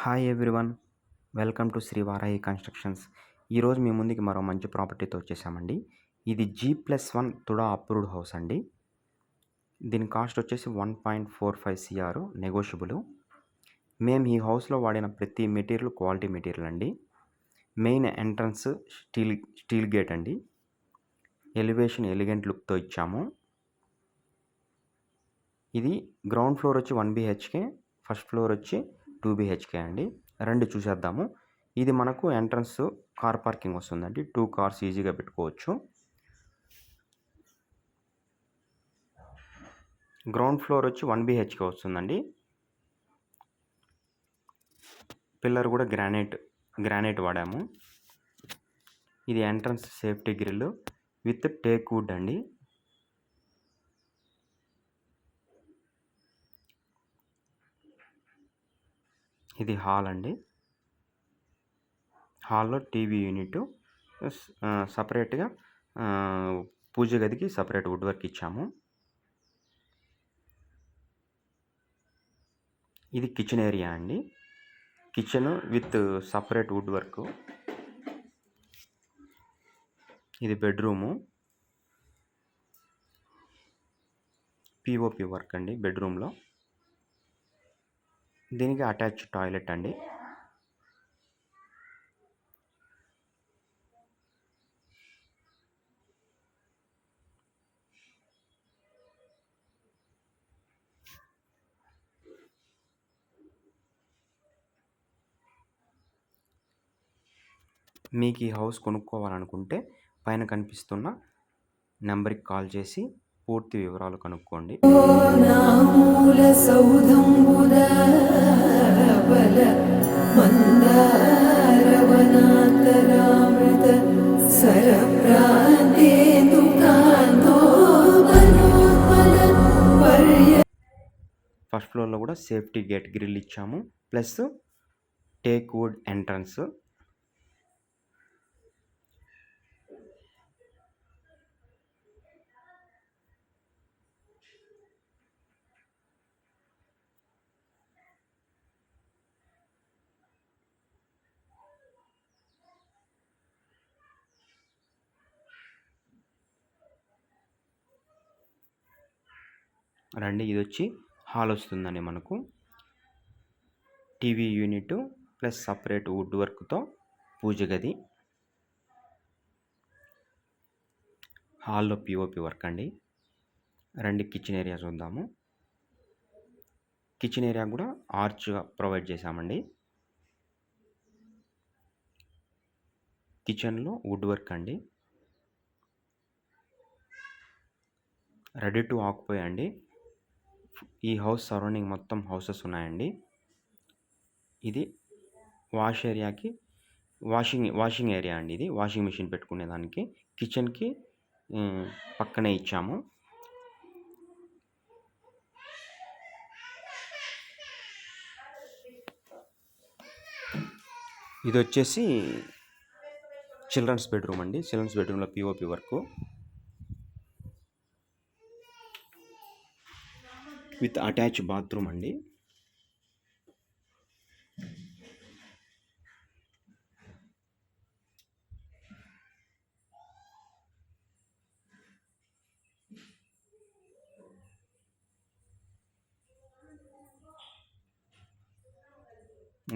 Hi everyone. Welcome to Shri Varahi constructions. ఈరోజు మీ ముందుకి మరో మంచి ప్రాపర్టీతో వచ్చేసామండి. ఇది G+1 తుడా అప్రూవ్డ్ హౌస్ అండి. దీని కాస్ట్ వచ్చేసి 1.45 CR నెగోషియబుల్. మేము ఈ హౌస్లో వాడిన ప్రతి మెటీరియల్ క్వాలిటీ మెటీరియల్ అండి. మెయిన్ ఎంట్రన్స్ స్టీల్ గేట్ అండి. ఎలివేషన్ ఎలిగెంట్ లుక్తో ఇచ్చాము. ఇది గ్రౌండ్ ఫ్లోర్ వచ్చి 1 BHK, ఫస్ట్ ఫ్లోర్ వచ్చి 2 BHK అండి. రెండు చూసేద్దాము. ఇది మనకు ఎంట్రన్స్ కార్ పార్కింగ్ వస్తుందండి. 2 కార్స్ ఈజీగా పెట్టుకోవచ్చు. గ్రౌండ్ ఫ్లోర్ వచ్చి 1 BHK వస్తుందండి. పిల్లర్ కూడా గ్రానైట్ వాడాము. ఇది entrance safety grill with teak wood అండి. ఇది హాల్ అండి. హాల్లో టీవీ యూనిట్, సపరేట్గా పూజ గదికి సపరేట్ వుడ్ వర్క్ ఇచ్చాము. ఇది కిచెన్ ఏరియా అండి. Kitchen with separate wood work. ఇది బెడ్రూము, పిఓపి వర్క్ అండి బెడ్రూమ్లో. దీనికి అటాచ్ టాయిలెట్ అండి. మీకు ఈ హౌస్ కొనుక్కోవాలనుకుంటే పైన కనిపిస్తున్న నెంబర్కి కాల్ చేసి పూర్తి వివరాలు కనుక్కోండి. ఫస్ట్ ఫ్లోర్లో కూడా సేఫ్టీ గేట్ గ్రిల్ ఇచ్చాము, ప్లస్ టేక్ వుడ్ ఎంట్రన్స్. రండి, ఇది వచ్చి హాల్ వస్తుందండి మనకు. TV unit plus separate wood వర్క్తో పూజ గది. హాల్లో పిఓపి వర్క్ అండి. రండి కిచెన్ ఏరియా చూద్దాము. కిచెన్ ఏరియా కూడా ఆర్చ్గా ప్రొవైడ్ చేశామండి. కిచెన్లో వుడ్ వర్క్ అండి. రెడీ టు ఆక్యుపై అండి. ఈ హౌస్ సరౌండింగ్ మొత్తం హౌసెస్ ఉన్నాయండి. ఇది వాషింగ్ ఏరియా అండి. ఇది వాషింగ్ మిషన్ పెట్టుకునేదానికి. కిచెన్కి పక్కనే ఇచ్చాము. ఇది వచ్చేసి చిల్డ్రన్స్ బెడ్రూమ్ అండి. చిల్డ్రన్స్ బెడ్రూమ్లో POP work with attach bathroom అండి.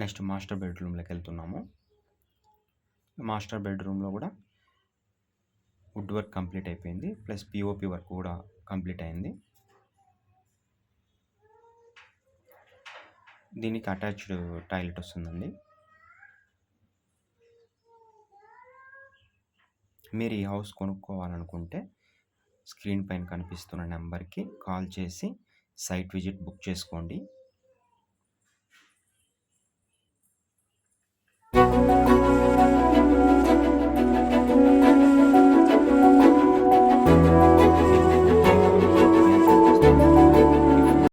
నెక్స్ట్ మాస్టర్ బెడ్రూమ్లోకి వెళ్తున్నాము. మాస్టర్ బెడ్రూమ్లో కూడా వుడ్ వర్క్ కంప్లీట్ అయిపోయింది, ప్లస్ పిఓపి వర్క్ కూడా కంప్లీట్ అయింది. దీనికి అటాచ్డ్ టాయిలెట్ వస్తుందండి. మీరు ఈ హౌస్ కొనుక్కోవాలనుకుంటే స్క్రీన్ పైన కనిపిస్తున్న నెంబర్కి కాల్ చేసి సైట్ విజిట్ బుక్ చేసుకోండి.